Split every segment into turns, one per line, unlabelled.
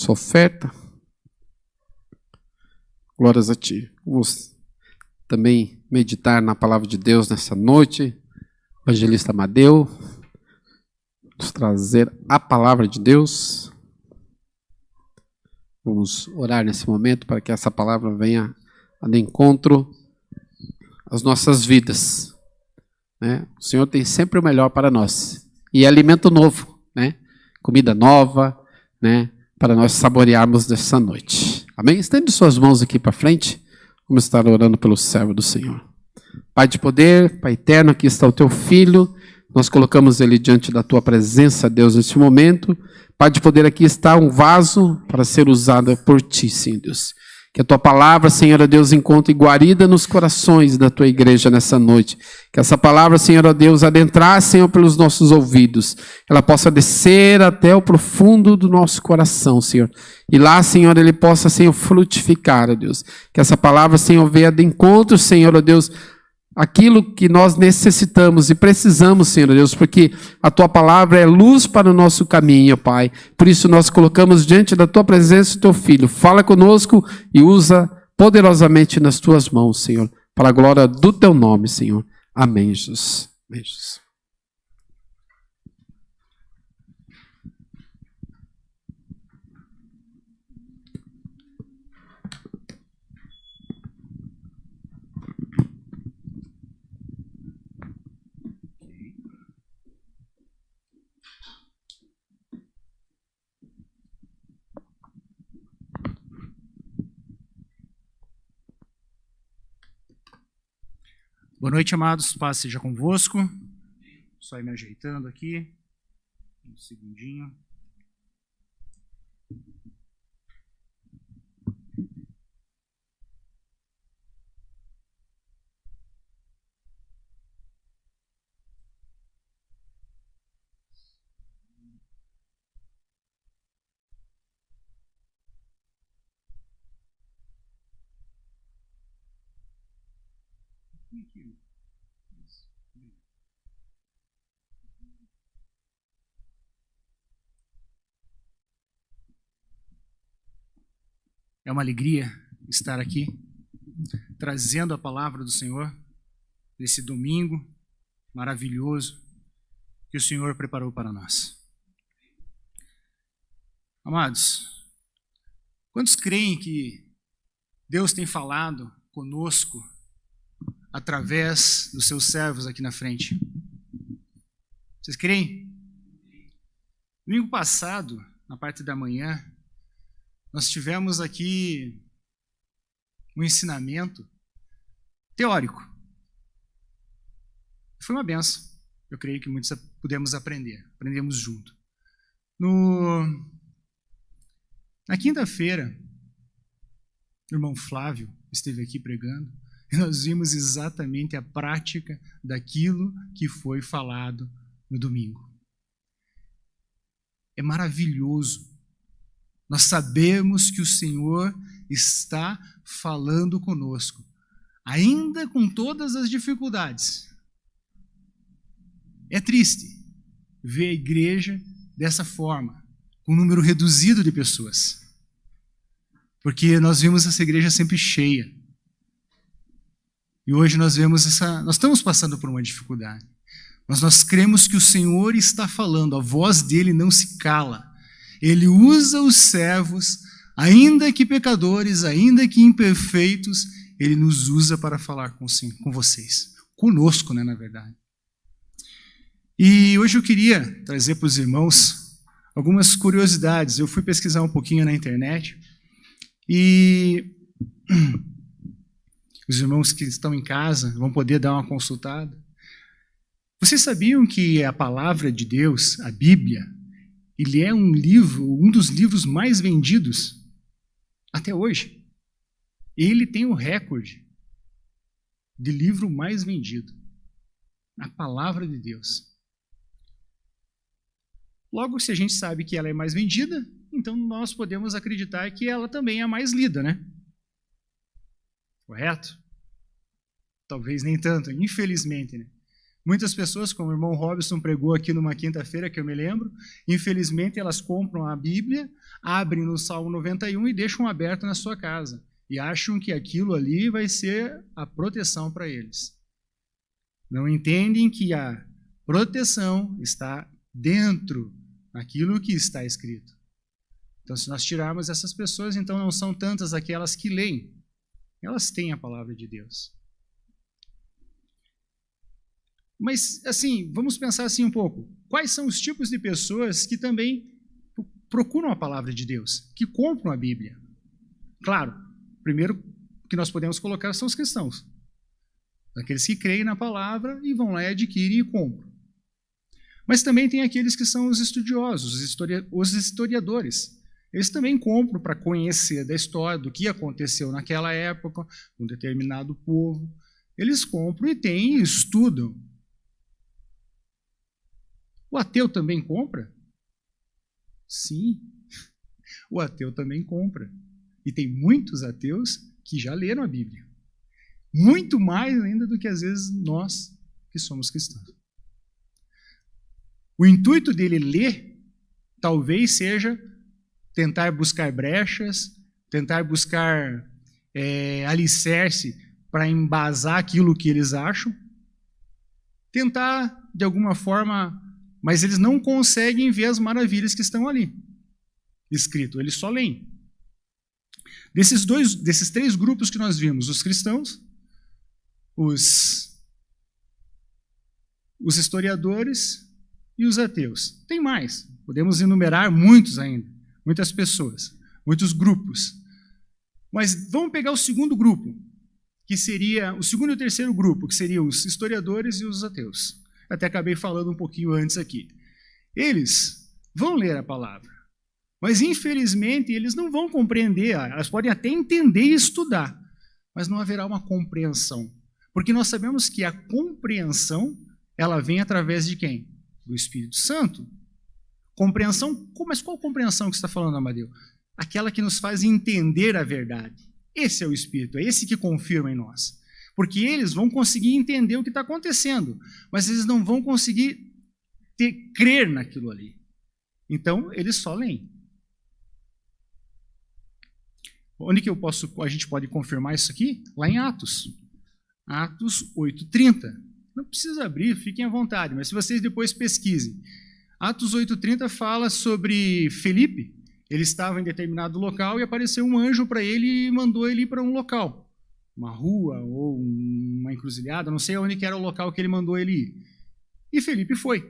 Sua oferta. Glórias a Ti. Vamos também meditar na palavra de Deus nessa noite. Evangelista Amadeu, nos trazer a palavra de Deus. Vamos orar nesse momento para que essa palavra venha de encontro às nossas vidas. Né? O Senhor tem sempre o melhor para nós. E alimento novo, né? Comida nova, né? Para nós saborearmos nessa noite. Amém? Estende suas mãos aqui para frente. Vamos estar orando pelo servo do Senhor. Pai de poder, Pai eterno, aqui está o teu filho. Nós colocamos ele diante da tua presença, Deus, neste momento. Pai de poder, aqui está um vaso para ser usado por ti, Senhor Deus. Que a tua palavra, Senhor Deus, encontre guarida nos corações da tua igreja nessa noite. Que essa palavra, Senhor Deus, adentrar, Senhor, pelos nossos ouvidos. Ela possa descer até o profundo do nosso coração, Senhor. E lá, Senhor, ele possa, Senhor, frutificar, ó Deus. Que essa palavra, Senhor, venha de encontro, Senhor Deus, aquilo que nós necessitamos e precisamos, Senhor Deus, porque a Tua palavra é luz para o nosso caminho, Pai. Por isso nós colocamos diante da Tua presença o Teu Filho. Fala conosco e usa poderosamente nas Tuas mãos, Senhor, para a glória do Teu nome, Senhor. Amém, Jesus. Amém, Jesus.
Boa noite, amados. Paz seja convosco. Só ir me ajeitando aqui. Um segundinho. É uma alegria estar aqui, trazendo a palavra do Senhor, nesse domingo maravilhoso que o Senhor preparou para nós. Amados, quantos creem que Deus tem falado conosco através dos seus servos aqui na frente? Vocês creem? Domingo passado, na parte da manhã, nós tivemos aqui um ensinamento teórico. Foi uma benção. Eu creio que muitos pudemos aprender. Aprendemos junto. Na quinta-feira, o irmão Flávio esteve aqui pregando e nós vimos exatamente a prática daquilo que foi falado no domingo. É maravilhoso. Nós sabemos que o Senhor está falando conosco, ainda com todas as dificuldades. É triste ver a igreja dessa forma, com um número reduzido de pessoas, porque nós vimos essa igreja sempre cheia. E hoje nós estamos passando por uma dificuldade, mas nós cremos que o Senhor está falando, a voz dele não se cala. Ele usa os servos, ainda que pecadores, ainda que imperfeitos, ele nos usa para falar com vocês. Conosco, né, na verdade. E hoje eu queria trazer para os irmãos algumas curiosidades. Eu fui pesquisar um pouquinho na internet e os irmãos que estão em casa vão poder dar uma consultada. Vocês sabiam que a palavra de Deus, a Bíblia, ele é um dos livros mais vendidos até hoje. Ele tem o recorde de livro mais vendido. A palavra de Deus. Logo, se a gente sabe que ela é mais vendida, então nós podemos acreditar que ela também é a mais lida, né? Correto? Talvez nem tanto, infelizmente, né? Muitas pessoas, como o irmão Robson pregou aqui numa quinta-feira, que eu me lembro, infelizmente elas compram a Bíblia, abrem no Salmo 91 e deixam aberto na sua casa. E acham que aquilo ali vai ser a proteção para eles. Não entendem que a proteção está dentro daquilo que está escrito. Então, se nós tirarmos essas pessoas, então não são tantas aquelas que leem. Elas têm a palavra de Deus. Mas, assim, vamos pensar assim um pouco. Quais são os tipos de pessoas que também procuram a palavra de Deus, que compram a Bíblia? Claro, primeiro que nós podemos colocar são os cristãos. Aqueles que creem na palavra e vão lá e adquirem e compram. Mas também tem aqueles que são os estudiosos, os historiadores. Eles também compram para conhecer da história, do que aconteceu naquela época, com um determinado povo. Eles compram e têm e estudam. O ateu também compra? Sim, o ateu também compra. E tem muitos ateus que já leram a Bíblia. Muito mais ainda do que, às vezes, nós que somos cristãos. O intuito dele ler talvez seja tentar buscar brechas, tentar buscar alicerce para embasar aquilo que eles acham, tentar, de alguma forma, mas eles não conseguem ver as maravilhas que estão ali escrito, eles só leem. Desses três grupos que nós vimos, os cristãos, os historiadores e os ateus. Tem mais, podemos enumerar muitos ainda, muitas pessoas, muitos grupos. Mas vamos pegar o segundo grupo, que seria o segundo e o terceiro grupo, que seriam os historiadores e os ateus. Até acabei falando um pouquinho antes aqui. Eles vão ler a palavra, mas infelizmente eles não vão compreender, elas podem até entender e estudar, mas não haverá uma compreensão. Porque nós sabemos que a compreensão, ela vem através de quem? Do Espírito Santo. Compreensão, mas qual compreensão que você está falando, Amadeu? Aquela que nos faz entender a verdade. Esse é o Espírito, é esse que confirma em nós. Porque eles vão conseguir entender o que está acontecendo, mas eles não vão conseguir crer naquilo ali. Então, eles só leem. Onde que a gente pode confirmar isso aqui? Lá em Atos. Atos 8:30. Não precisa abrir, fiquem à vontade, mas se vocês depois pesquisem. Atos 8:30 fala sobre Felipe. Ele estava em determinado local e apareceu um anjo para ele e mandou ele ir para um local. Uma rua ou uma encruzilhada, não sei onde que era o local que ele mandou ele ir. E Felipe foi.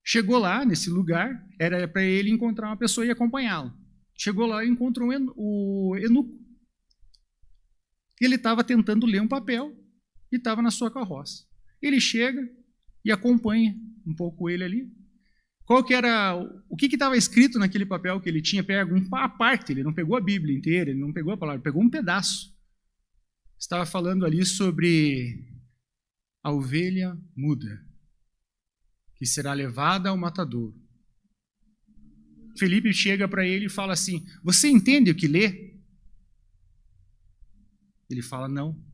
Chegou lá, nesse lugar, era para ele encontrar uma pessoa e acompanhá-lo. Chegou lá e encontrou o eunuco. Ele estava tentando ler um papel e estava na sua carroça. Ele chega e acompanha um pouco ele ali. O que estava escrito naquele papel que ele tinha? Pega uma parte, ele não pegou a Bíblia inteira, ele não pegou a palavra, pegou um pedaço. Estava falando ali sobre a ovelha muda, que será levada ao matadouro. Felipe chega para ele e fala assim: você entende o que lê? Ele fala: não,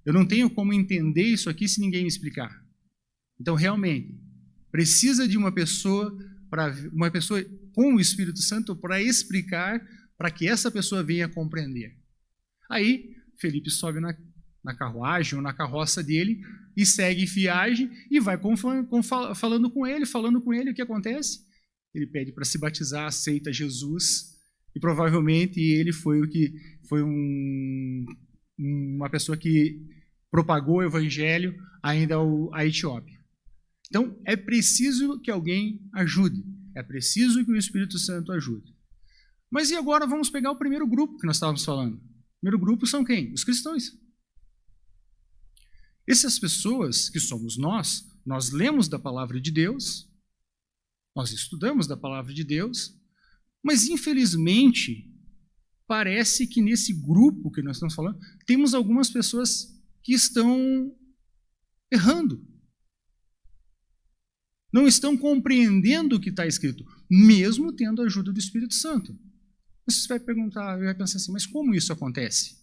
eu não tenho como entender isso aqui se ninguém me explicar. Então, realmente, precisa de uma pessoa com o Espírito Santo para explicar, para que essa pessoa venha compreender. Aí, Felipe sobe na carruagem ou na carroça dele e segue viagem e vai falando com ele, o que acontece? Ele pede para se batizar, aceita Jesus e provavelmente ele foi uma pessoa que propagou o evangelho ainda à Etiópia. Então, é preciso que alguém ajude, é preciso que o Espírito Santo ajude. Mas e agora vamos pegar o primeiro grupo que nós estávamos falando. O primeiro grupo são quem? Os cristãos. Essas pessoas que somos nós lemos da palavra de Deus, nós estudamos da palavra de Deus, mas infelizmente parece que nesse grupo que nós estamos falando, temos algumas pessoas que estão errando. Não estão compreendendo o que está escrito, mesmo tendo a ajuda do Espírito Santo. Você vai perguntar, vai pensar assim, mas como isso acontece?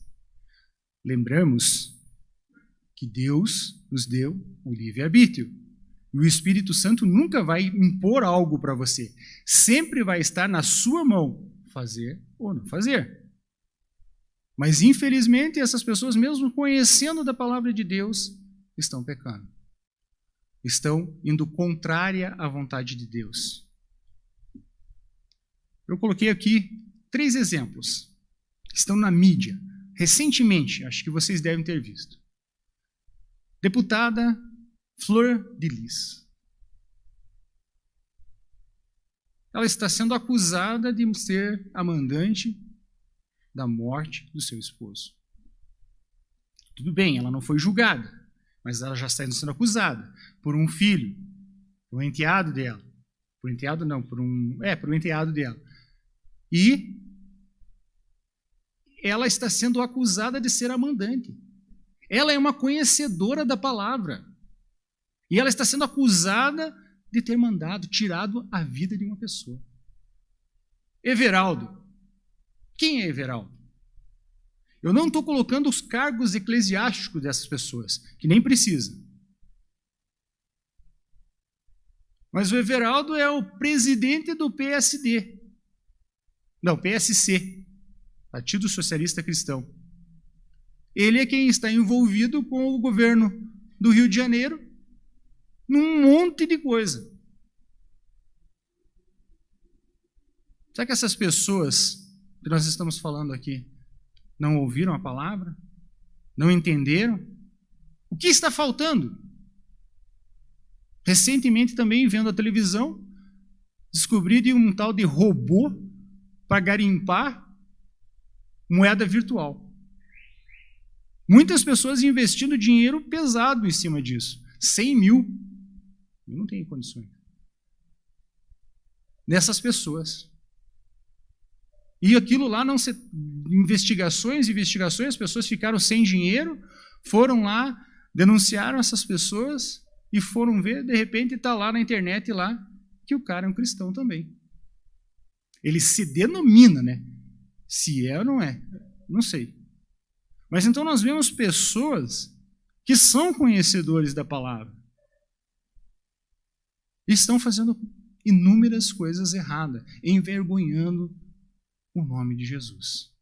Lembramos que Deus nos deu o livre-arbítrio. E o Espírito Santo nunca vai impor algo para você. Sempre vai estar na sua mão fazer ou não fazer. Mas, infelizmente, essas pessoas, mesmo conhecendo da palavra de Deus, estão pecando. Estão indo contrária à vontade de Deus. Eu coloquei aqui 3 exemplos que estão na mídia. Recentemente, acho que vocês devem ter visto. Deputada Fleur de Lis. Ela está sendo acusada de ser a mandante da morte do seu esposo. Tudo bem, ela não foi julgada, mas ela já está sendo acusada por um filho, por um enteado dela. Por enteado não, por um enteado dela. E ela está sendo acusada de ser a mandante. Ela é uma conhecedora da palavra. E ela está sendo acusada de ter tirado a vida de uma pessoa. Everaldo. Quem é Everaldo? Eu não estou colocando os cargos eclesiásticos dessas pessoas, que nem precisa. Mas o Everaldo é o presidente do PSD. Não, PSC, Partido Socialista Cristão. Ele é quem está envolvido com o governo do Rio de Janeiro num monte de coisa. Será que essas pessoas que nós estamos falando aqui não ouviram a palavra? Não entenderam? O que está faltando? Recentemente também, vendo a televisão, descobri de um tal de robô para garimpar moeda virtual. Muitas pessoas investindo dinheiro pesado em cima disso. 100 mil. Eu não tenho condições. Nessas pessoas. E aquilo lá não se... Investigações, as pessoas ficaram sem dinheiro, foram lá, denunciaram essas pessoas e foram ver, de repente está lá na internet lá que o cara é um cristão também. Ele se denomina, né? Se é ou não é, não sei. Mas então nós vemos pessoas que são conhecedores da palavra e estão fazendo inúmeras coisas erradas, envergonhando o nome de Jesus.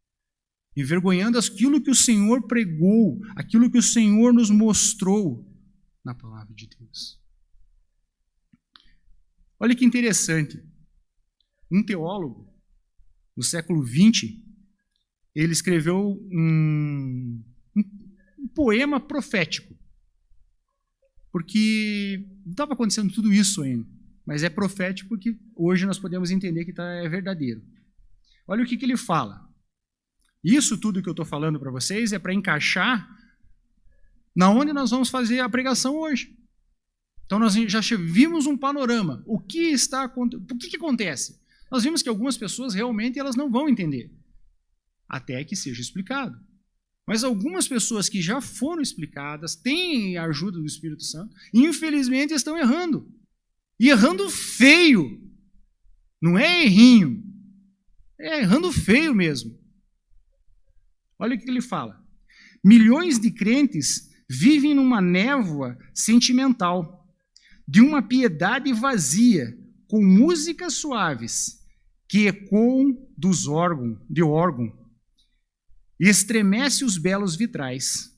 Envergonhando aquilo que o Senhor pregou, aquilo que o Senhor nos mostrou na palavra de Deus. Olha que interessante. Um teólogo, no século XX, ele escreveu um poema profético. Porque não estava acontecendo tudo isso ainda, mas é profético porque hoje nós podemos entender que é verdadeiro. Olha o que ele fala. Isso tudo que eu estou falando para vocês é para encaixar na onde nós vamos fazer a pregação hoje. Então nós já vimos um panorama. O que acontece? Nós vimos que algumas pessoas realmente elas não vão entender, até que seja explicado. Mas algumas pessoas que já foram explicadas, têm a ajuda do Espírito Santo, infelizmente estão errando. E errando feio. Não é errinho. É errando feio mesmo. Olha o que ele fala. Milhões de crentes vivem numa névoa sentimental, de uma piedade vazia, com músicas suaves, que ecoam de órgão, e estremece os belos vitrais.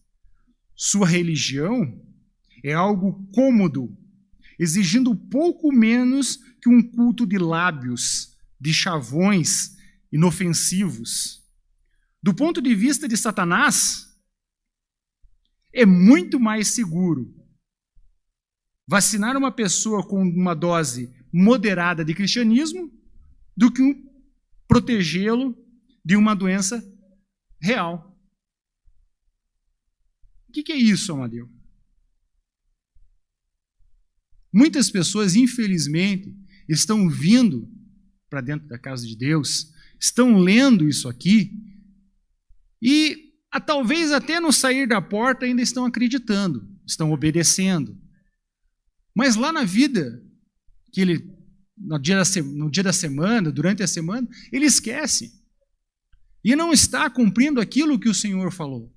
Sua religião é algo cômodo, exigindo pouco menos que um culto de lábios, de chavões inofensivos. Do ponto de vista de Satanás, é muito mais seguro vacinar uma pessoa com uma dose moderada de cristianismo do que protegê-lo de uma doença real. O que é isso, Amadeu? Muitas pessoas, infelizmente, estão vindo para dentro da casa de Deus, estão lendo isso aqui e talvez até no sair da porta ainda estão acreditando, estão obedecendo. Mas lá na vida, no dia da semana, durante a semana, ele esquece. E não está cumprindo aquilo que o Senhor falou.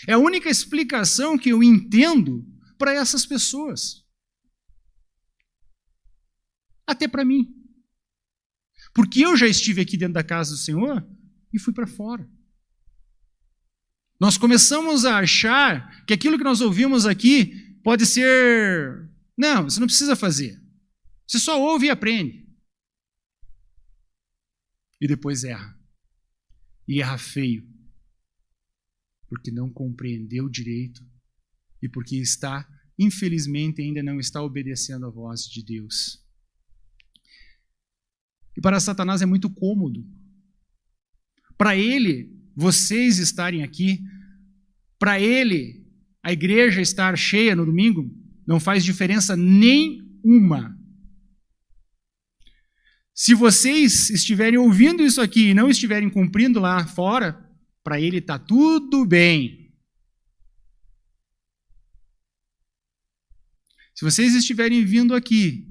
É a única explicação que eu entendo para essas pessoas. Até para mim. Porque eu já estive aqui dentro da casa do Senhor e fui para fora. Nós começamos a achar que aquilo que nós ouvimos aqui pode ser... Não, você não precisa fazer. Você só ouve e aprende. E depois erra. E erra feio. Porque não compreendeu direito e porque está, infelizmente, ainda não está obedecendo à voz de Deus. E para Satanás é muito cômodo. Para ele, vocês estarem aqui, para ele, a igreja estar cheia no domingo, não faz diferença nenhuma. Se vocês estiverem ouvindo isso aqui e não estiverem cumprindo lá fora, para ele está tudo bem. Se vocês estiverem vindo aqui,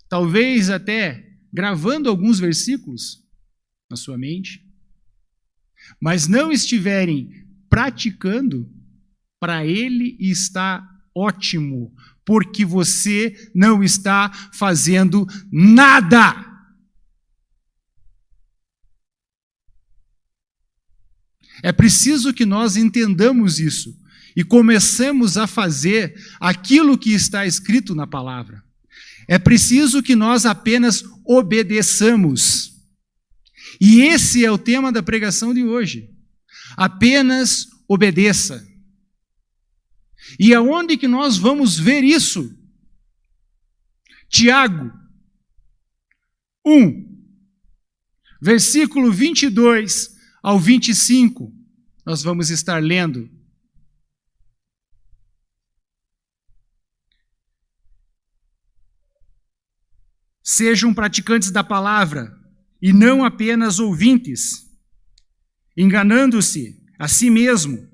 talvez até gravando alguns versículos na sua mente, mas não estiverem praticando, para ele está ótimo, porque você não está fazendo nada. É preciso que nós entendamos isso e comecemos a fazer aquilo que está escrito na palavra. É preciso que nós apenas obedeçamos. E esse é o tema da pregação de hoje. Apenas obedeça. E aonde que nós vamos ver isso? Tiago 1, versículo 22 ao 25, nós vamos estar lendo. Sejam praticantes da palavra e não apenas ouvintes, enganando-se a si mesmo.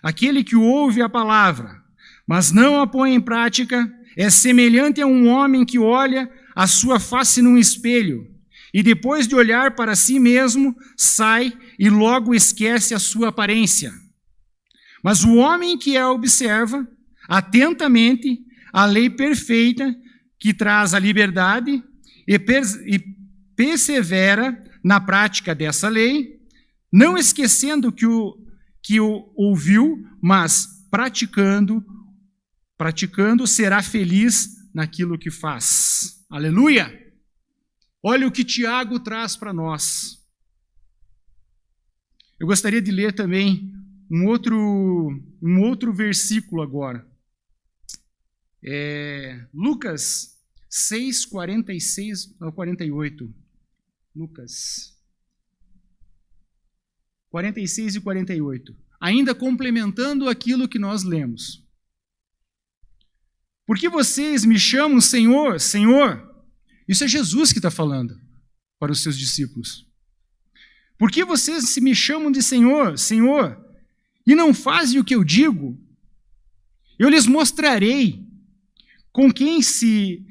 Aquele que ouve a palavra, mas não a põe em prática, é semelhante a um homem que olha a sua face num espelho e depois de olhar para si mesmo, sai e logo esquece a sua aparência. Mas o homem que a observa atentamente, a lei perfeita que traz a liberdade e persevera na prática dessa lei, não esquecendo que o ouviu, mas praticando, será feliz naquilo que faz. Aleluia! Olha o que Tiago traz para nós. Eu gostaria de ler também um outro versículo agora. Lucas 6, 46 ao 48. Lucas 46 e 48. Ainda complementando aquilo que nós lemos. Por que vocês me chamam Senhor, Senhor? Isso é Jesus que está falando para os seus discípulos. Por que vocês me chamam de Senhor, Senhor, e não fazem o que eu digo? Eu lhes mostrarei com quem se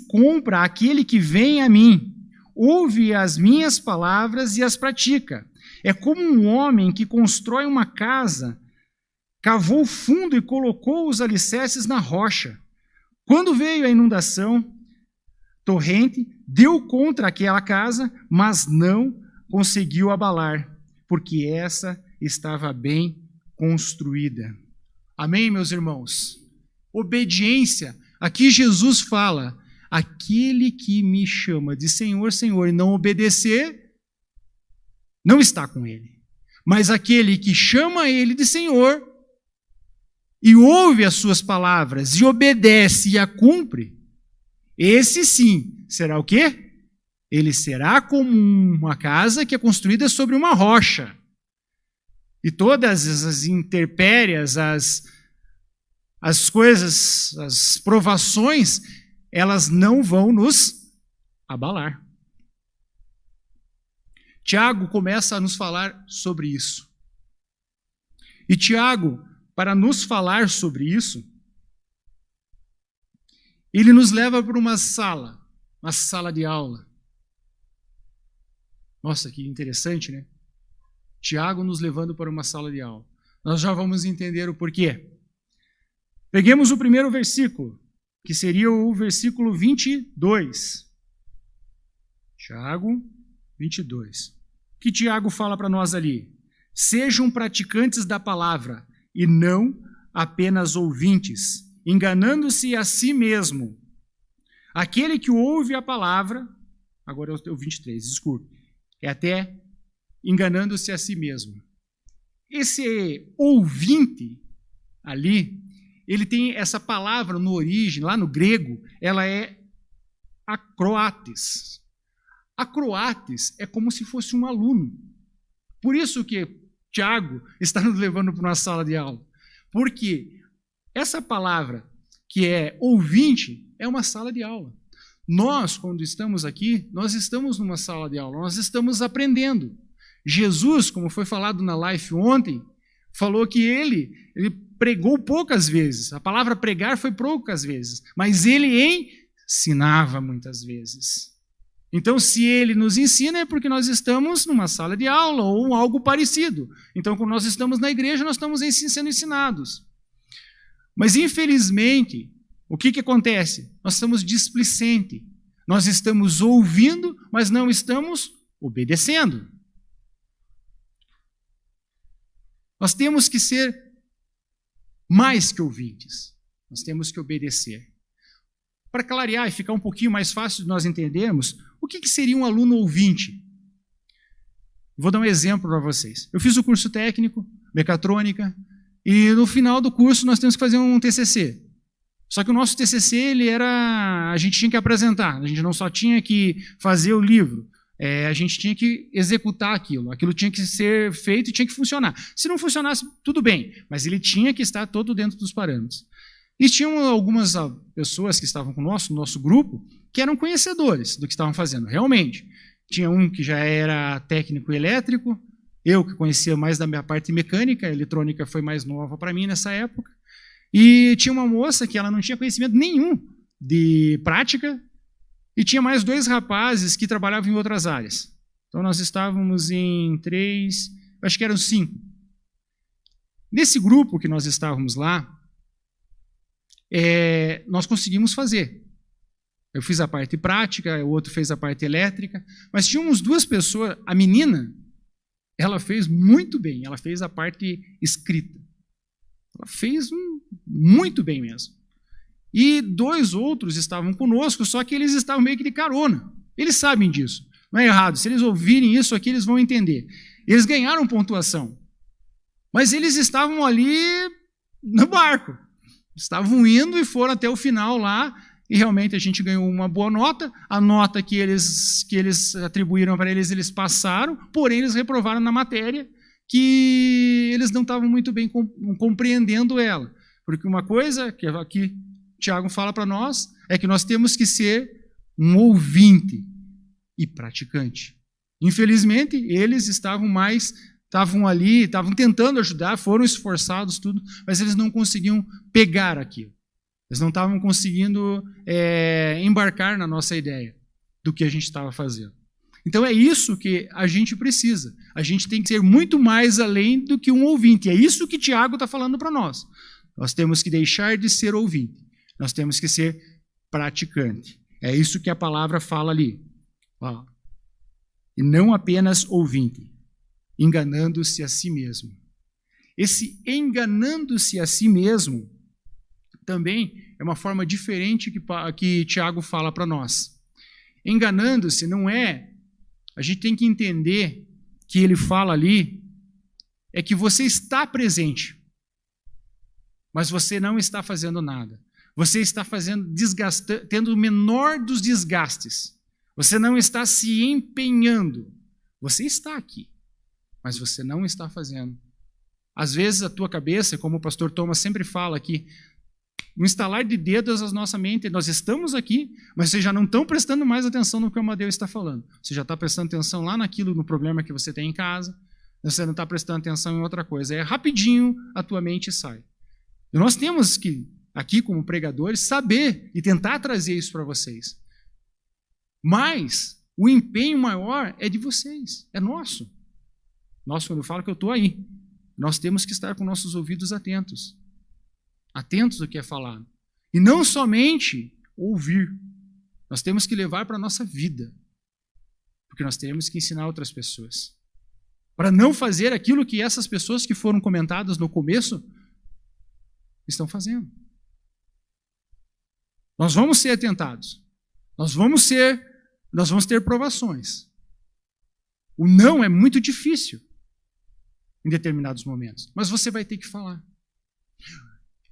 compra aquele que vem a mim, ouve as minhas palavras e as pratica. É como um homem que constrói uma casa, cavou fundo e colocou os alicerces na rocha. Quando veio a inundação, torrente, deu contra aquela casa, mas não conseguiu abalar, porque essa estava bem construída. Amém, meus irmãos? Obediência. Aqui Jesus fala, aquele que me chama de Senhor, Senhor, e não obedecer, não está com ele. Mas aquele que chama ele de Senhor e ouve as suas palavras e obedece e a cumpre, esse sim será o quê? Ele será como uma casa que é construída sobre uma rocha. E todas as intempéries, as coisas, as provações, elas não vão nos abalar. Tiago começa a nos falar sobre isso. E Tiago, para nos falar sobre isso, ele nos leva para uma sala de aula. Nossa, que interessante, né? Tiago nos levando para uma sala de aula. Nós já vamos entender o porquê. Peguemos o primeiro versículo, que seria o versículo 22. Tiago 22. O que Tiago fala para nós ali? Sejam praticantes da palavra e não apenas ouvintes, enganando-se a si mesmo. Aquele que ouve a palavra, agora é o 23, desculpe, é até enganando-se a si mesmo. Esse ouvinte ali, ele tem essa palavra no origem, lá no grego, ela é acroates. Acroates é como se fosse um aluno. Por isso que Tiago está nos levando para uma sala de aula. Porque essa palavra que é ouvinte é uma sala de aula. Nós, quando estamos aqui, nós estamos numa sala de aula, nós estamos aprendendo. Jesus, como foi falado na live ontem, falou que ele pregou poucas vezes. A palavra pregar foi poucas vezes, mas ele ensinava muitas vezes. Então, se ele nos ensina, é porque nós estamos numa sala de aula ou algo parecido. Então, quando nós estamos na igreja, nós estamos sendo ensinados. Mas, infelizmente, o que acontece? Nós estamos displicentes. Nós estamos ouvindo, mas não estamos obedecendo. Nós temos que ser mais que ouvintes. Nós temos que obedecer. Para clarear e ficar um pouquinho mais fácil de nós entendermos, o que seria um aluno ouvinte? Vou dar um exemplo para vocês. Eu fiz o curso técnico, mecatrônica, e no final do curso nós temos que fazer um TCC. Só que o nosso TCC, a gente tinha que apresentar, a gente não só tinha que fazer o livro, a gente tinha que executar aquilo tinha que ser feito e tinha que funcionar. Se não funcionasse, tudo bem, mas ele tinha que estar todo dentro dos parâmetros. E tinham algumas pessoas que estavam conosco, no nosso grupo, que eram conhecedores do que estavam fazendo, realmente. Tinha um que já era técnico elétrico, eu que conhecia mais da minha parte mecânica, a eletrônica foi mais nova para mim nessa época, e tinha uma moça que ela não tinha conhecimento nenhum de prática, e tinha mais 2 rapazes que trabalhavam em outras áreas. Então nós estávamos em 3, acho que eram 5. Nesse grupo que nós estávamos lá, nós conseguimos fazer. Eu fiz a parte prática, o outro fez a parte elétrica, mas tínhamos 2 pessoas, a menina, ela fez muito bem, ela fez a parte escrita. Ela fez muito bem mesmo. E 2 outros estavam conosco, só que eles estavam meio que de carona. Eles sabem disso, não é errado. Se eles ouvirem isso aqui, eles vão entender. Eles ganharam pontuação, mas eles estavam ali no barco. Estavam indo e foram até o final lá, e realmente a gente ganhou uma boa nota. A nota que eles atribuíram para eles, eles passaram, porém eles reprovaram na matéria, que eles não estavam muito bem compreendendo ela. Porque uma coisa que aqui Tiago fala para nós é que nós temos que ser um ouvinte e praticante. Infelizmente, eles estavam ali, estavam tentando ajudar, foram esforçados, tudo, mas eles não conseguiam pegar aquilo. Eles não estavam conseguindo embarcar na nossa ideia do que a gente estava fazendo. Então é isso que a gente precisa. A gente tem que ser muito mais além do que um ouvinte. É isso que Tiago está falando para nós. Nós temos que deixar de ser ouvinte. Nós temos que ser praticante. É isso que a palavra fala ali. Ó. E não apenas ouvinte, enganando-se a si mesmo. Esse enganando-se a si mesmo também é uma forma diferente que Tiago fala para nós. Enganando-se não é... A gente tem que entender que ele fala ali é que você está presente, mas você não está fazendo nada. Você está tendo o menor dos desgastes. Você não está se empenhando. Você está aqui, mas você não está fazendo. Às vezes a tua cabeça, como o pastor Thomas sempre fala aqui, no instalar de dedos a nossa mente, nós estamos aqui, mas vocês já não estão prestando mais atenção no que o Amadeu está falando. Você já está prestando atenção lá no problema que você tem em casa, você não está prestando atenção em outra coisa. Rapidinho a tua mente sai. E nós temos que, aqui como pregadores, saber e tentar trazer isso para vocês. Mas o empenho maior é de vocês, é nosso. Nós, quando eu falo que eu estou aí, nós temos que estar com nossos ouvidos atentos. Atentos ao que é falado. E não somente ouvir. Nós temos que levar para a nossa vida. Porque nós temos que ensinar outras pessoas. Para não fazer aquilo que essas pessoas que foram comentadas no começo estão fazendo. Nós vamos ser atentados. Nós vamos ter provações. O não é muito difícil em determinados momentos, mas você vai ter que falar.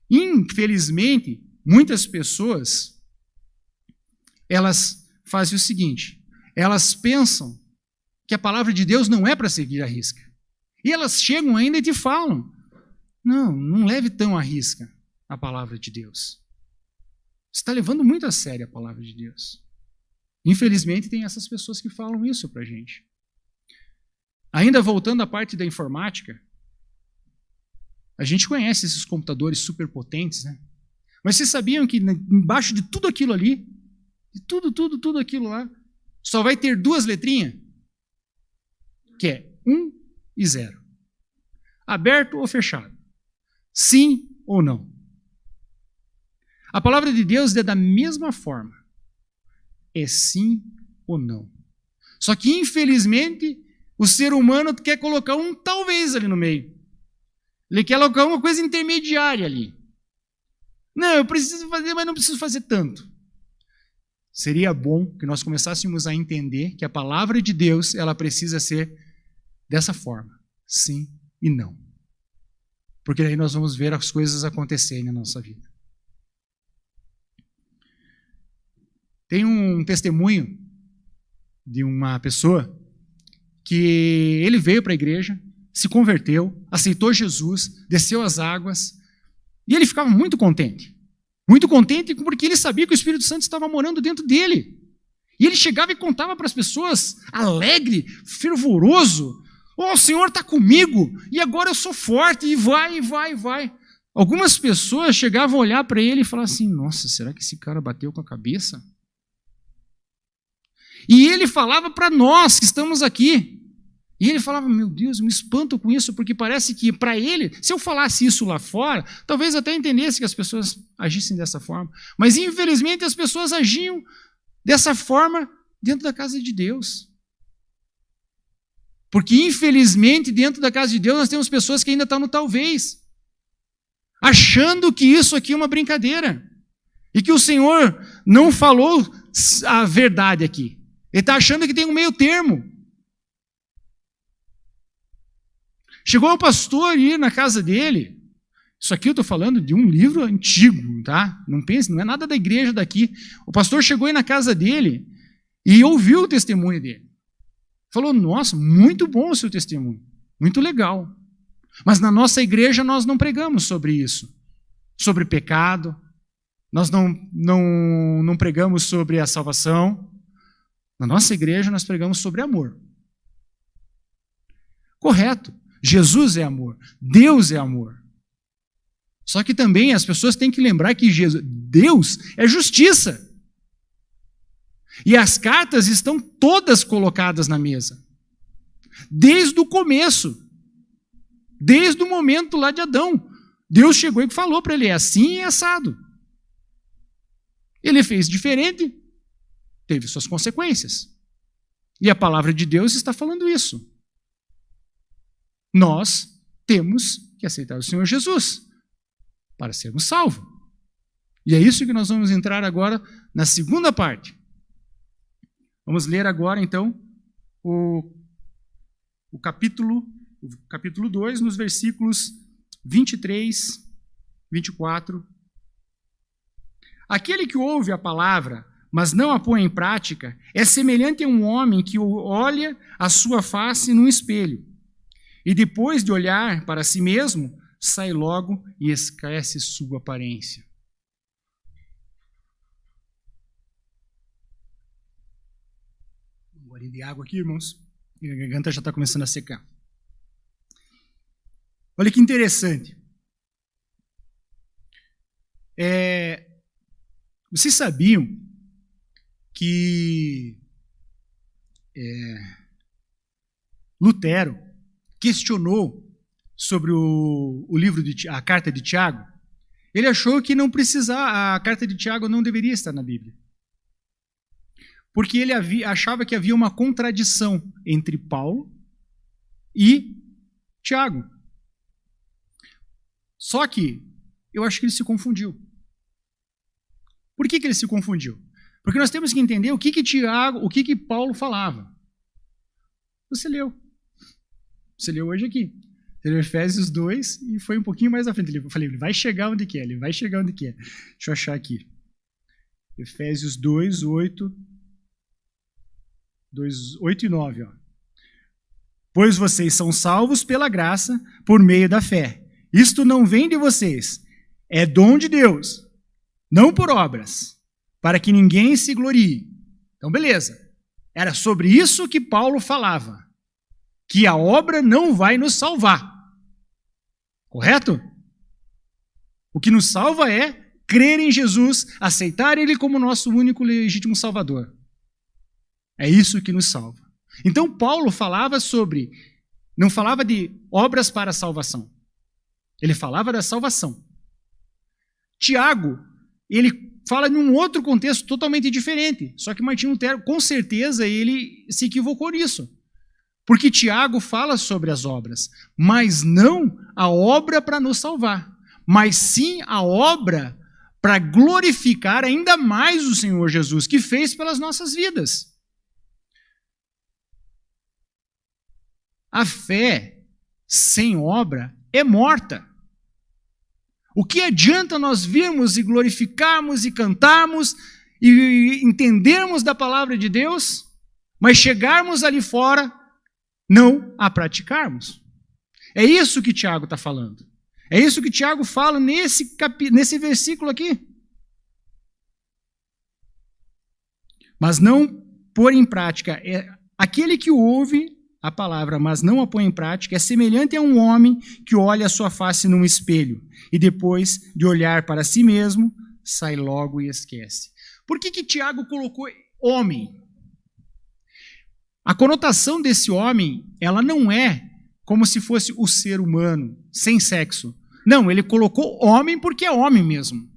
Infelizmente, muitas pessoas elas fazem o seguinte: elas pensam que a palavra de Deus não é para seguir à risca. E elas chegam ainda e te falam: não leve tão à risca a palavra de Deus. Você está levando muito a sério a palavra de Deus. Infelizmente, tem essas pessoas que falam isso para a gente. Ainda voltando à parte da informática, a gente conhece esses computadores superpotentes, né? Mas vocês sabiam que embaixo de tudo aquilo ali, de tudo aquilo lá, só vai ter duas letrinhas? Que é 1 e 0. Aberto ou fechado. Sim ou não. A palavra de Deus é da mesma forma. É sim ou não. Só que, infelizmente, o ser humano quer colocar um talvez ali no meio. Ele quer colocar uma coisa intermediária ali. Não, eu preciso fazer, mas não preciso fazer tanto. Seria bom que nós começássemos a entender que a palavra de Deus, ela precisa ser dessa forma. Sim e não. Porque aí nós vamos ver as coisas acontecerem na nossa vida. Tem um testemunho de uma pessoa que ele veio para a igreja, se converteu, aceitou Jesus, desceu as águas, e ele ficava muito contente. Muito contente porque ele sabia que o Espírito Santo estava morando dentro dele. E ele chegava e contava para as pessoas, alegre, fervoroso: "Oh, o Senhor está comigo, e agora eu sou forte", e vai. Algumas pessoas chegavam a olhar para ele e falavam assim: "Nossa, será que esse cara bateu com a cabeça?" E ele falava para nós que estamos aqui. E ele falava: "Meu Deus, eu me espanto com isso, porque parece que para ele, se eu falasse isso lá fora, talvez até entendesse que as pessoas agissem dessa forma. Mas infelizmente as pessoas agiam dessa forma dentro da casa de Deus. Porque infelizmente dentro da casa de Deus nós temos pessoas que ainda estão no talvez, achando que isso aqui é uma brincadeira. E que o Senhor não falou a verdade aqui. Ele está achando que tem um meio termo. Chegou o pastor ir na casa dele. Isso aqui eu estou falando de um livro antigo, tá? Não pense, não é nada da igreja daqui. O pastor chegou aí na casa dele e ouviu o testemunho dele. Falou: "Nossa, muito bom o seu testemunho. Muito legal. Mas na nossa igreja nós não pregamos sobre isso. Sobre pecado. Nós não pregamos sobre a salvação. Na nossa igreja nós pregamos sobre amor." Correto. Jesus é amor. Deus é amor. Só que também as pessoas têm que lembrar que Deus é justiça. E as cartas estão todas colocadas na mesa. Desde o começo. Desde o momento lá de Adão. Deus chegou e falou para ele: "É assim e assado." Ele fez diferente, teve suas consequências. E a palavra de Deus está falando isso. Nós temos que aceitar o Senhor Jesus para sermos salvos. E é isso que nós vamos entrar agora na segunda parte. Vamos ler agora, então, o capítulo 2, nos versículos 23, 24. "Aquele que ouve a palavra, mas não a põe em prática, é semelhante a um homem que olha a sua face num espelho, e depois de olhar para si mesmo, sai logo e esquece sua aparência." Um golinho de água aqui, irmãos. Minha garganta já está começando a secar. Olha que interessante. Vocês sabiam que Lutero, questionou sobre o livro a carta de Tiago, ele achou que a carta de Tiago não deveria estar na Bíblia. Porque ele achava que havia uma contradição entre Paulo e Tiago. Só que eu acho que ele se confundiu. Por que ele se confundiu? Porque nós temos que entender o que Paulo falava. Você leu. Você leu hoje aqui. Você leu Efésios 2 e foi um pouquinho mais à frente. Eu falei, ele vai chegar onde quer, ele vai chegar onde quer. Deixa eu achar aqui. Efésios 2, 8 e 9. Ó. Pois vocês são salvos pela graça, por meio da fé. Isto não vem de vocês, é dom de Deus, não por obras, para que ninguém se glorie. Então, beleza. Era sobre isso que Paulo falava, que a obra não vai nos salvar. Correto? O que nos salva é crer em Jesus, aceitar Ele como nosso único legítimo Salvador. É isso que nos salva. Então, Paulo não falava de obras para a salvação. Ele falava da salvação. Tiago, ele fala num outro contexto totalmente diferente. Só que Martinho Lutero, com certeza, ele se equivocou nisso. Porque Tiago fala sobre as obras, mas não a obra para nos salvar, mas sim a obra para glorificar ainda mais o Senhor Jesus, que fez pelas nossas vidas. A fé sem obra é morta. O que adianta nós virmos e glorificarmos e cantarmos e entendermos da palavra de Deus, mas chegarmos ali fora, não a praticarmos? É isso que Tiago está falando. É isso que Tiago fala nesse versículo aqui. Mas não pôr em prática. Aquele que ouve a palavra, mas não a põe em prática, é semelhante a um homem que olha a sua face num espelho e depois de olhar para si mesmo, sai logo e esquece. Por que Tiago colocou homem? A conotação desse homem, ela não é como se fosse o ser humano, sem sexo. Não, ele colocou homem porque é homem mesmo.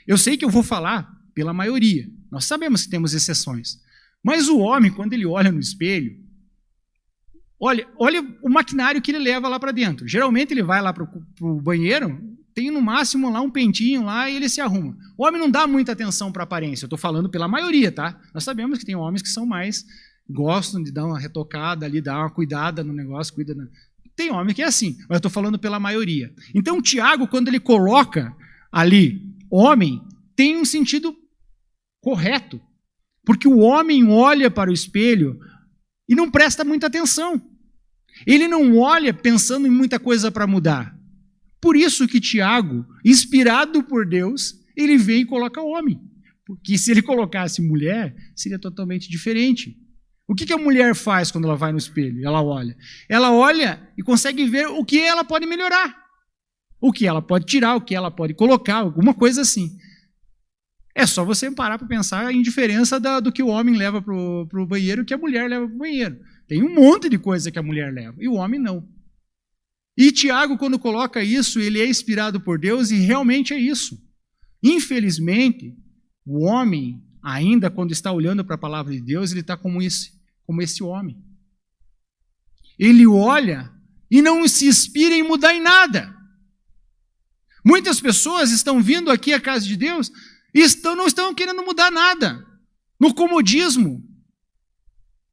Eu sei que eu vou falar pela maioria. Nós sabemos que temos exceções. Mas o homem, quando ele olha no espelho, olha o maquinário que ele leva lá para dentro. Geralmente ele vai lá para o banheiro, tem no máximo lá um pentinho lá e ele se arruma. O homem não dá muita atenção para a aparência. Eu estou falando pela maioria, tá? Nós sabemos que tem homens que são mais... gostam de dar uma retocada ali, dar uma cuidada no negócio, Tem homem que é assim, mas eu estou falando pela maioria. Então, Tiago, quando ele coloca ali homem, tem um sentido correto. Porque o homem olha para o espelho e não presta muita atenção. Ele não olha pensando em muita coisa para mudar. Por isso que Tiago, inspirado por Deus, ele vem e coloca homem. Porque se ele colocasse mulher, seria totalmente diferente. O que a mulher faz quando ela vai no espelho? Ela olha. Ela olha e consegue ver o que ela pode melhorar. O que ela pode tirar, o que ela pode colocar, alguma coisa assim. É só você parar para pensar em diferença do que o homem leva para o banheiro e que a mulher leva para o banheiro. Tem um monte de coisa que a mulher leva, e o homem não. E Tiago, quando coloca isso, ele é inspirado por Deus, e realmente é isso. Infelizmente, o homem, ainda quando está olhando para a palavra de Deus, ele está como esse homem. Ele olha e não se inspira em mudar em nada. Muitas pessoas estão vindo aqui à casa de Deus e não estão querendo mudar nada. No comodismo.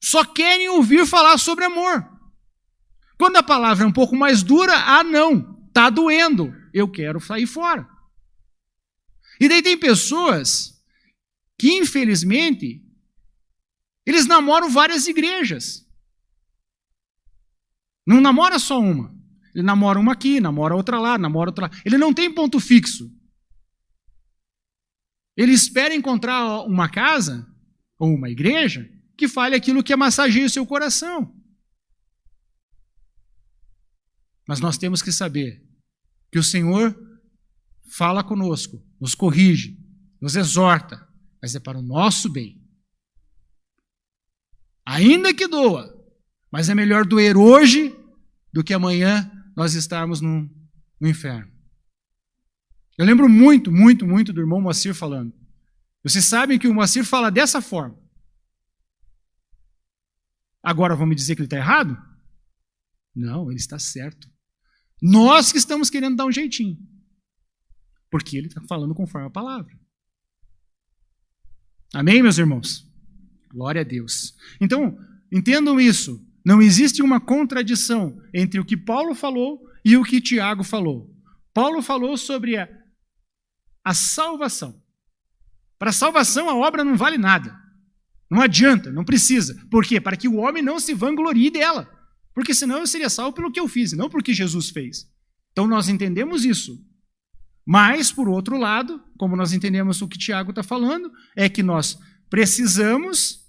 Só querem ouvir falar sobre amor. Quando a palavra é um pouco mais dura, não, está doendo, eu quero sair fora. E daí tem pessoas que, infelizmente, eles namoram várias igrejas. Não namora só uma. Ele namora uma aqui, namora outra lá, namora outra lá. Ele não tem ponto fixo. Ele espera encontrar uma casa ou uma igreja que fale aquilo que massageia o seu coração. Mas nós temos que saber que o Senhor fala conosco, nos corrige, nos exorta, mas é para o nosso bem. Ainda que doa, mas é melhor doer hoje do que amanhã nós estarmos no inferno. Eu lembro muito do irmão Moacir falando. Vocês sabem que o Moacir fala dessa forma. Agora vão me dizer que ele está errado? Não, ele está certo. Nós que estamos querendo dar um jeitinho. Porque ele está falando conforme a palavra. Amém, meus irmãos? Glória a Deus. Então, entendam isso. Não existe uma contradição entre o que Paulo falou e o que Tiago falou. Paulo falou sobre a salvação. Para a salvação, a obra não vale nada. Não adianta, não precisa. Por quê? Para que o homem não se vanglorie dela. Porque senão eu seria salvo pelo que eu fiz, e não pelo que Jesus fez. Então nós entendemos isso. Mas, por outro lado, como nós entendemos o que Tiago está falando, é que nós precisamos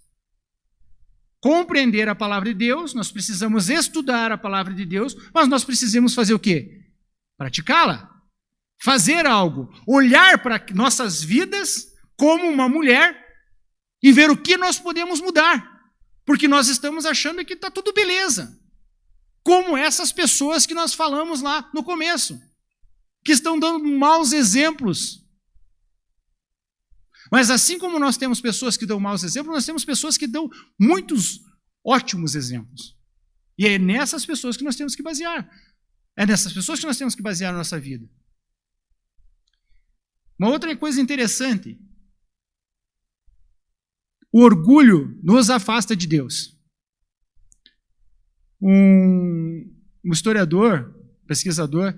compreender a palavra de Deus, nós precisamos estudar a palavra de Deus, mas nós precisamos fazer o quê? Praticá-la. Fazer algo. Olhar para nossas vidas como uma mulher e ver o que nós podemos mudar. Porque nós estamos achando que está tudo beleza. Como essas pessoas que nós falamos lá no começo, que estão dando maus exemplos. Mas assim como nós temos pessoas que dão maus exemplos, nós temos pessoas que dão muitos ótimos exemplos. E é nessas pessoas que nós temos que basear. É nessas pessoas que nós temos que basear a nossa vida. Uma outra coisa interessante. O orgulho nos afasta de Deus. Um historiador, pesquisador,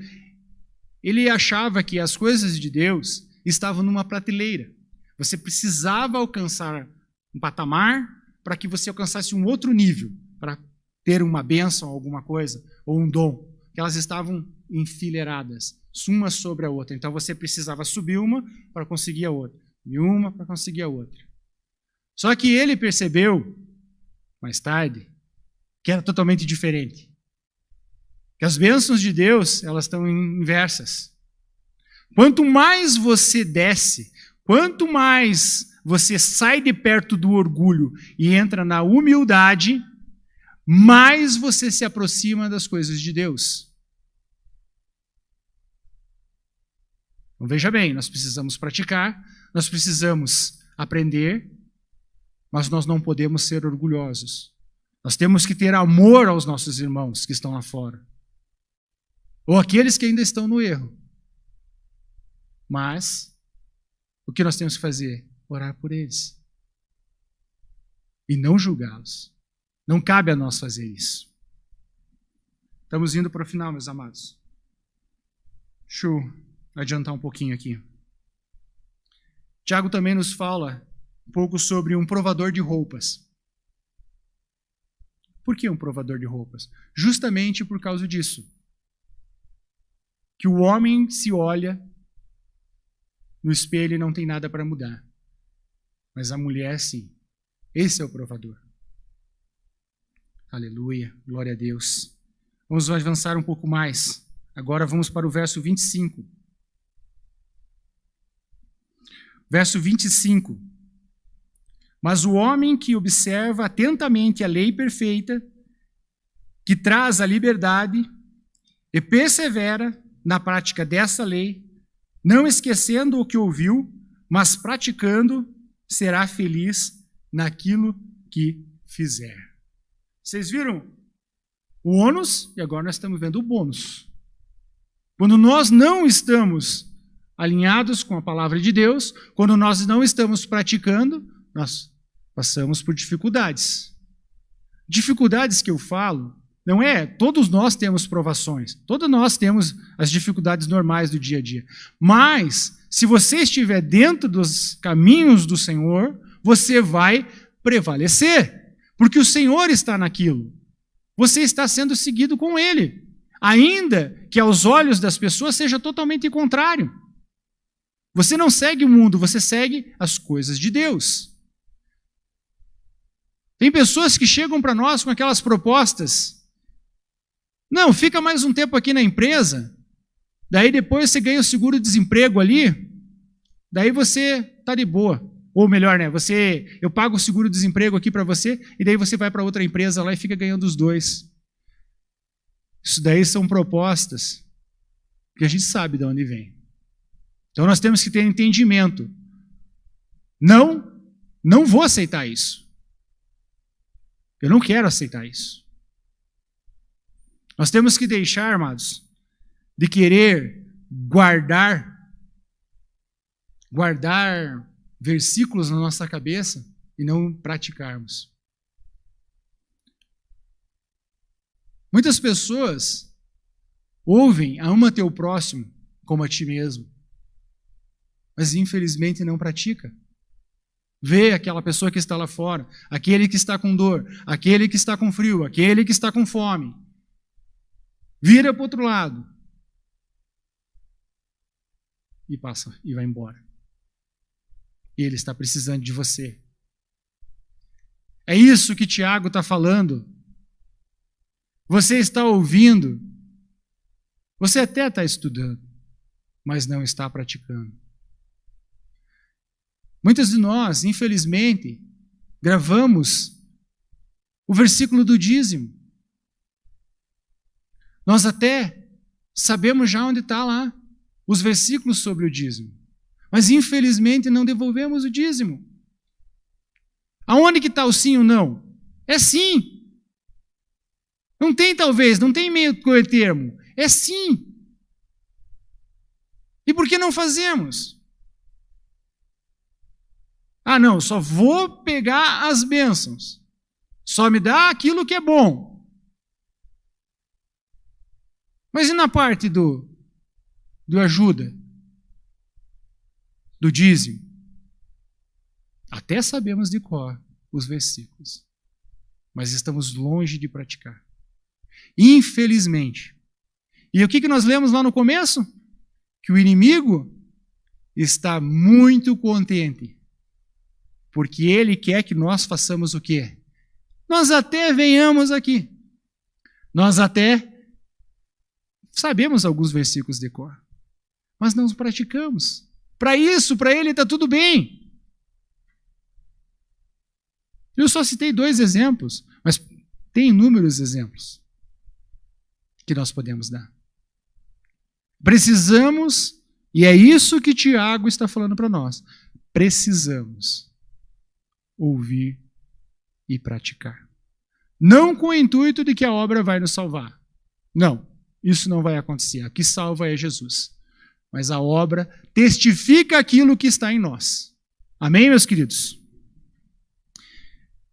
ele achava que as coisas de Deus estavam numa prateleira. Você precisava alcançar um patamar para que você alcançasse um outro nível, para ter uma bênção, alguma coisa, ou um dom. Que elas estavam enfileiradas, uma sobre a outra. Então você precisava subir uma para conseguir a outra, e uma para conseguir a outra. Só que ele percebeu, mais tarde, que era totalmente diferente. Que as bênçãos de Deus, elas estão inversas. Quanto mais você desce, quanto mais você sai de perto do orgulho e entra na humildade, mais você se aproxima das coisas de Deus. Então veja bem, nós precisamos praticar, nós precisamos aprender, mas nós não podemos ser orgulhosos. Nós temos que ter amor aos nossos irmãos que estão lá fora. Ou aqueles que ainda estão no erro. Mas, o que nós temos que fazer? Orar por eles. E não julgá-los. Não cabe a nós fazer isso. Estamos indo para o final, meus amados. Deixa eu adiantar um pouquinho aqui. Tiago também nos fala um pouco sobre um provador de roupas. Por que um provador de roupas? Justamente por causa disso. Que o homem se olha no espelho e não tem nada para mudar. Mas a mulher, sim. Esse é o provador. Aleluia, glória a Deus. Vamos avançar um pouco mais. Agora vamos para o verso 25. Verso 25. Mas o homem que observa atentamente a lei perfeita, que traz a liberdade, e persevera na prática dessa lei, não esquecendo o que ouviu, mas praticando, será feliz naquilo que fizer. Vocês viram o ônus e agora nós estamos vendo o bônus. Quando nós não estamos alinhados com a palavra de Deus, quando nós não estamos praticando, nós passamos por dificuldades. Dificuldades que eu falo, não é, todos nós temos provações, todos nós temos as dificuldades normais do dia a dia. Mas, se você estiver dentro dos caminhos do Senhor, você vai prevalecer, porque o Senhor está naquilo. Você está sendo seguido com Ele, ainda que aos olhos das pessoas seja totalmente contrário. Você não segue o mundo, você segue as coisas de Deus. Tem pessoas que chegam para nós com aquelas propostas. Não, fica mais um tempo aqui na empresa, daí depois você ganha o seguro-desemprego ali, daí você está de boa. Ou melhor, né? Eu pago o seguro-desemprego aqui para você, e daí você vai para outra empresa lá e fica ganhando os dois. Isso daí são propostas que a gente sabe de onde vem. Então nós temos que ter entendimento. Não vou aceitar isso. Eu não quero aceitar isso. Nós temos que deixar, amados, de querer guardar versículos na nossa cabeça e não praticarmos. Muitas pessoas ouvem, ama teu próximo como a ti mesmo, mas infelizmente não pratica. Vê aquela pessoa que está lá fora, aquele que está com dor, aquele que está com frio, aquele que está com fome. Vira para o outro lado e passa e vai embora. E ele está precisando de você. É isso que Tiago está falando. Você está ouvindo, você até está estudando, mas não está praticando. Muitos de nós, infelizmente, gravamos o versículo do dízimo. Nós até sabemos já onde está lá os versículos sobre o dízimo, mas infelizmente não devolvemos o dízimo. Aonde que está o sim ou não? É sim. Não tem talvez, não tem meio termo. É sim. E por que não fazemos? Ah, não, só vou pegar as bênçãos. Só me dá aquilo que é bom. Mas e na parte do ajuda? Do dízimo? Até sabemos de cor os versículos, mas estamos longe de praticar. Infelizmente. E o que nós lemos lá no começo? Que o inimigo está muito contente, porque ele quer que nós façamos o quê? Nós até venhamos aqui. Nós até sabemos alguns versículos de cor, mas não os praticamos. Para isso, para ele está tudo bem. Eu só citei 2 exemplos, mas tem inúmeros exemplos que nós podemos dar. Precisamos, e é isso que Tiago está falando para nós, precisamos ouvir e praticar. Não com o intuito de que a obra vai nos salvar. Não, isso não vai acontecer. A que salva é Jesus. Mas a obra testifica aquilo que está em nós. Amém, meus queridos?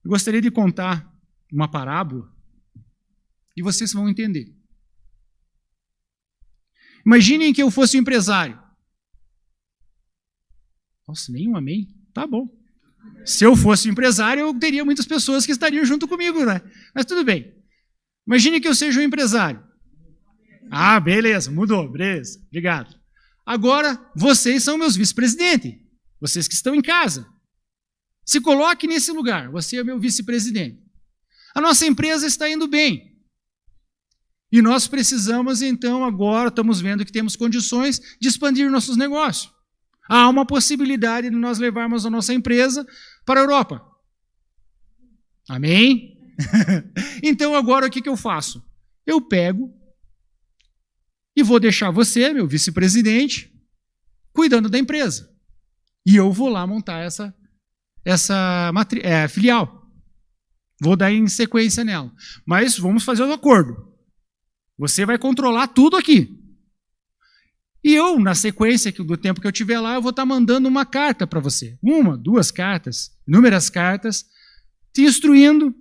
Eu gostaria de contar uma parábola e vocês vão entender. Imaginem que eu fosse um empresário. Nossa, nenhum amém? Tá bom. Se eu fosse um empresário, eu teria muitas pessoas que estariam junto comigo, né? Mas tudo bem. Imagine que eu seja um empresário. Ah, beleza, mudou, beleza, obrigado. Agora, vocês são meus vice-presidentes. Vocês que estão em casa. Se coloque nesse lugar, você é meu vice-presidente. A nossa empresa está indo bem. E nós precisamos, então, agora, estamos vendo que temos condições de expandir nossos negócios. Há uma possibilidade de nós levarmos a nossa empresa para a Europa. Amém? Então, agora, o que eu faço? Eu pego e vou deixar você, meu vice-presidente, cuidando da empresa. E eu vou lá montar essa filial. Vou dar em sequência nela. Mas vamos fazer um acordo. Você vai controlar tudo aqui. E eu, na sequência do tempo que eu estiver lá, eu vou estar mandando uma carta para você. 1, 2 cartas, inúmeras cartas, te instruindo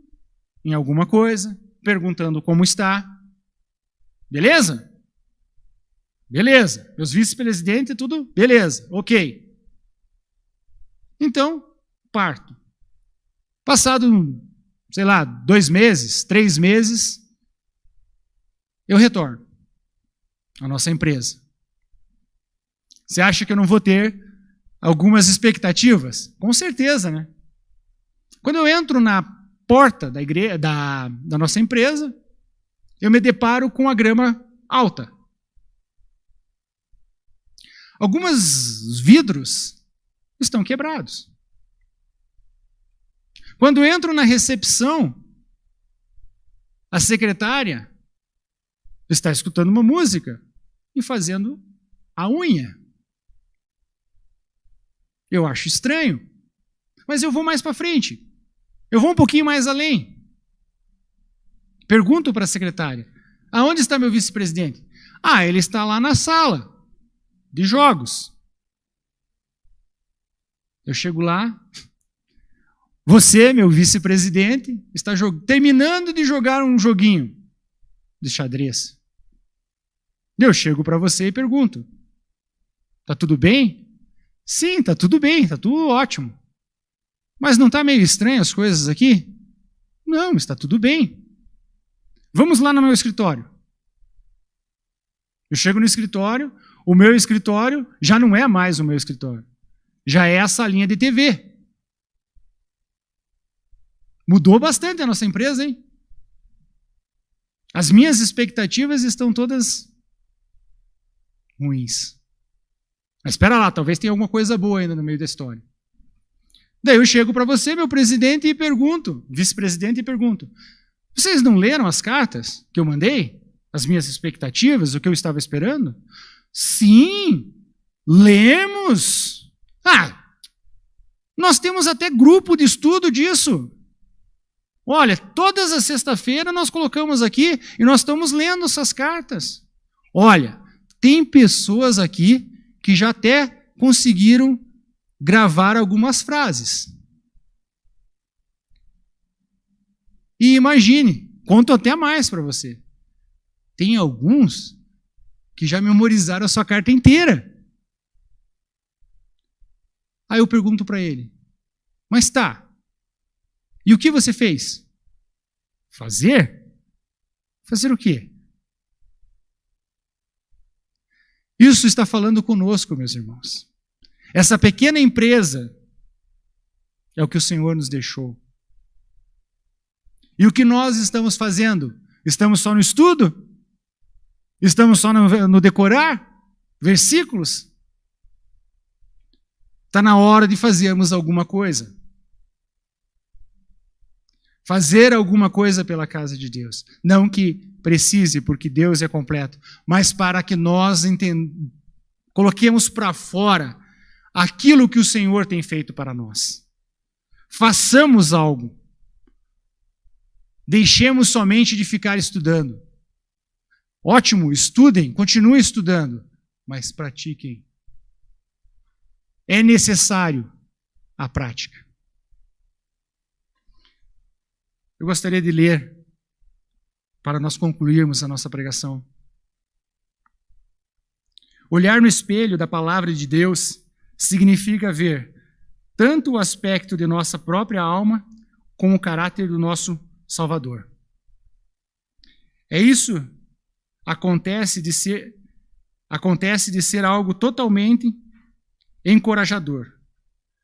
em alguma coisa, perguntando como está. Beleza? Beleza. Meus vice-presidentes, tudo? Beleza. Ok. Então, parto. Passado, 2 meses, 3 meses, eu retorno à nossa empresa. Você acha que eu não vou ter algumas expectativas? Com certeza, né? Quando eu entro na porta da igreja, da nossa empresa, eu me deparo com a grama alta. Alguns vidros estão quebrados. Quando eu entro na recepção, a secretária está escutando uma música e fazendo a unha. Eu acho estranho. Mas eu vou mais para frente. Eu vou um pouquinho mais além. Pergunto para a secretária: aonde está meu vice-presidente? Ah, ele está lá na sala de jogos. Eu chego lá. Você, meu vice-presidente, está terminando de jogar um joguinho de xadrez. Eu chego para você e pergunto: tá tudo bem? Sim, tá tudo bem, tá tudo ótimo. Mas não está meio estranho as coisas aqui? Não, está tudo bem. Vamos lá no meu escritório. Eu chego no escritório, o meu escritório já não é mais o meu escritório. Já é a salinha de TV. Mudou bastante a nossa empresa, hein? As minhas expectativas estão todas ruins. Mas espera lá, talvez tenha alguma coisa boa ainda no meio da história. Daí eu chego para você, meu presidente, e pergunto, vice-presidente, e pergunto: vocês não leram as cartas que eu mandei? As minhas expectativas, o que eu estava esperando? Sim, lemos. Nós temos até grupo de estudo disso. Olha, todas as sexta-feiras nós colocamos aqui e nós estamos lendo essas cartas. Olha, tem pessoas aqui que já até conseguiram gravar algumas frases. E imagine, conto até mais para você. Tem alguns que já memorizaram a sua carta inteira. Aí eu pergunto para ele: mas tá, e o que você fez? Fazer? Fazer o quê? Isso está falando conosco, meus irmãos. Essa pequena empresa é o que o Senhor nos deixou. E o que nós estamos fazendo? Estamos só no estudo? Estamos só no decorar versículos? Está na hora de fazermos alguma coisa. Fazer alguma coisa pela casa de Deus. Não que precise, porque Deus é completo, mas para que nós coloquemos para fora aquilo que o Senhor tem feito para nós. Façamos algo. Deixemos somente de ficar estudando. Ótimo, estudem, continuem estudando, mas pratiquem. É necessário a prática. Eu gostaria de ler, para nós concluirmos a nossa pregação. Olhar no espelho da palavra de Deus significa ver tanto o aspecto de nossa própria alma, como o caráter do nosso Salvador. Isso acontece de ser algo totalmente encorajador,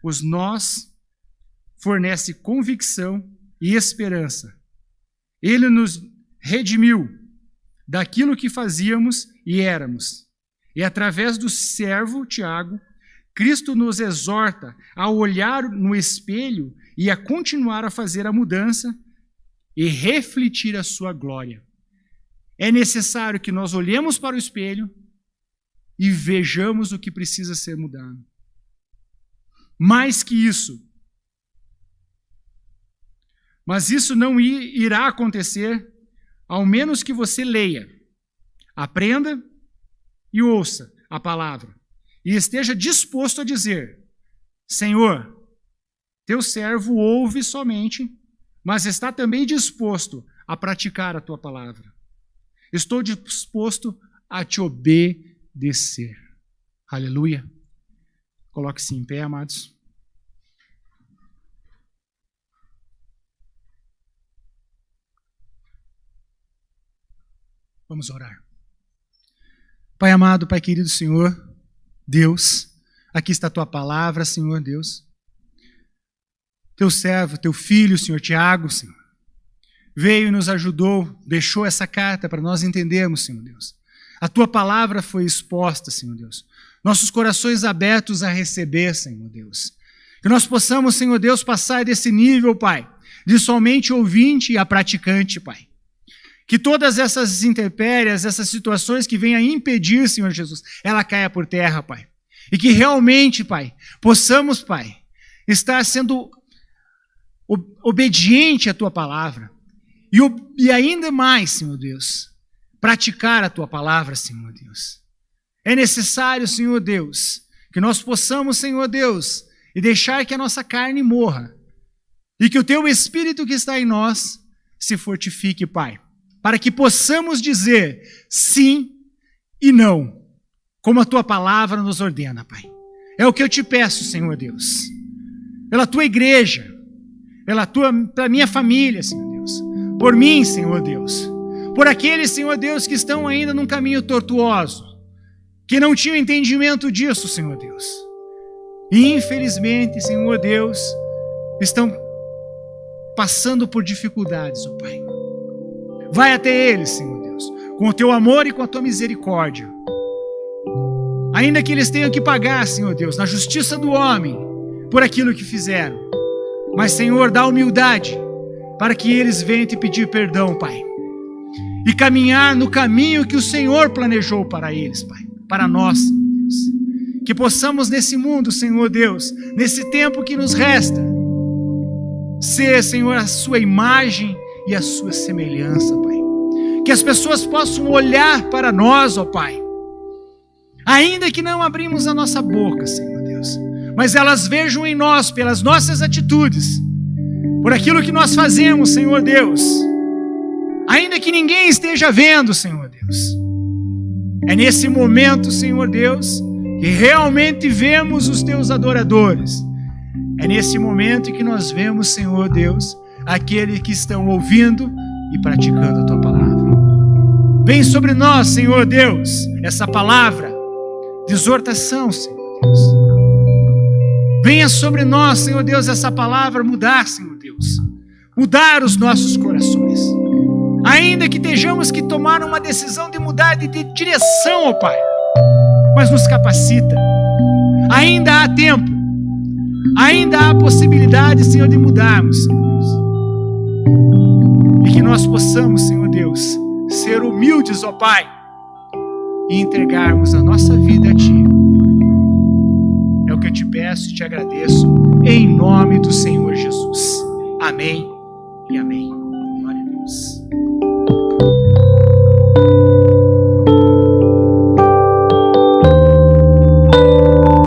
pois nos fornece convicção e esperança. Ele nos redimiu daquilo que fazíamos e éramos. E através do servo Tiago, Cristo nos exorta a olhar no espelho e a continuar a fazer a mudança e refletir a sua glória. É necessário que nós olhemos para o espelho e vejamos o que precisa ser mudado. Mais que isso. Mas isso não irá acontecer, ao menos que você leia, aprenda e ouça a palavra. E esteja disposto a dizer: Senhor, teu servo ouve somente, mas está também disposto a praticar a tua palavra. Estou disposto a te obedecer. Aleluia. Coloque-se em pé, amados. Vamos orar. Pai amado, Pai querido Senhor, Deus, aqui está a tua palavra, Senhor Deus. Teu servo, teu filho, Senhor Tiago, Senhor, veio e nos ajudou, deixou essa carta para nós entendermos, Senhor Deus. A tua palavra foi exposta, Senhor Deus. Nossos corações abertos a receber, Senhor Deus. Que nós possamos, Senhor Deus, passar desse nível, Pai, de somente ouvinte a praticante, Pai. Que todas essas intempéries, essas situações que venham a impedir, Senhor Jesus, ela caia por terra, Pai. E que realmente, Pai, possamos, Pai, estar sendo obediente à Tua palavra. E ainda mais, Senhor Deus, praticar a Tua palavra, Senhor Deus. É necessário, Senhor Deus, que nós possamos, Senhor Deus, e deixar que a nossa carne morra. E que o Teu Espírito que está em nós se fortifique, Pai. Para que possamos dizer sim e não, como a Tua palavra nos ordena, Pai. É o que eu te peço, Senhor Deus. Pela Tua igreja, pela minha família, Senhor Deus. Por mim, Senhor Deus. Por aqueles, Senhor Deus, que estão ainda num caminho tortuoso, que não tinham entendimento disso, Senhor Deus. E infelizmente, Senhor Deus, estão passando por dificuldades, ó Pai. Vai até eles, Senhor Deus, com o Teu amor e com a Tua misericórdia. Ainda que eles tenham que pagar, Senhor Deus, na justiça do homem, por aquilo que fizeram. Mas, Senhor, dá humildade para que eles venham te pedir perdão, Pai. E caminhar no caminho que o Senhor planejou para eles, Pai. Para nós, Senhor Deus. Que possamos nesse mundo, Senhor Deus, nesse tempo que nos resta, ser, Senhor, a Sua imagem e a Sua semelhança, Pai. Que as pessoas possam olhar para nós, ó Pai. Ainda que não abrimos a nossa boca, Senhor Deus, mas elas vejam em nós, pelas nossas atitudes, por aquilo que nós fazemos, Senhor Deus, ainda que ninguém esteja vendo, Senhor Deus. É nesse momento, Senhor Deus, que realmente vemos os Teus adoradores. É nesse momento que nós vemos, Senhor Deus, aqueles que estão ouvindo e praticando a Tua palavra. Vem sobre nós, Senhor Deus, essa palavra de exortação, Senhor Deus. Venha sobre nós, Senhor Deus, essa palavra mudar, Senhor Deus. Mudar os nossos corações. Ainda que tenhamos que tomar uma decisão de mudar de direção, ó Pai. Mas nos capacita. Ainda há tempo. Ainda há possibilidade, Senhor, de mudarmos, Senhor Deus. E que nós possamos, Senhor Deus, ser humildes, ó Pai, e entregarmos a nossa vida a Ti. É o que eu te peço e te agradeço, em nome do Senhor Jesus. Amém e amém. Glória a Deus.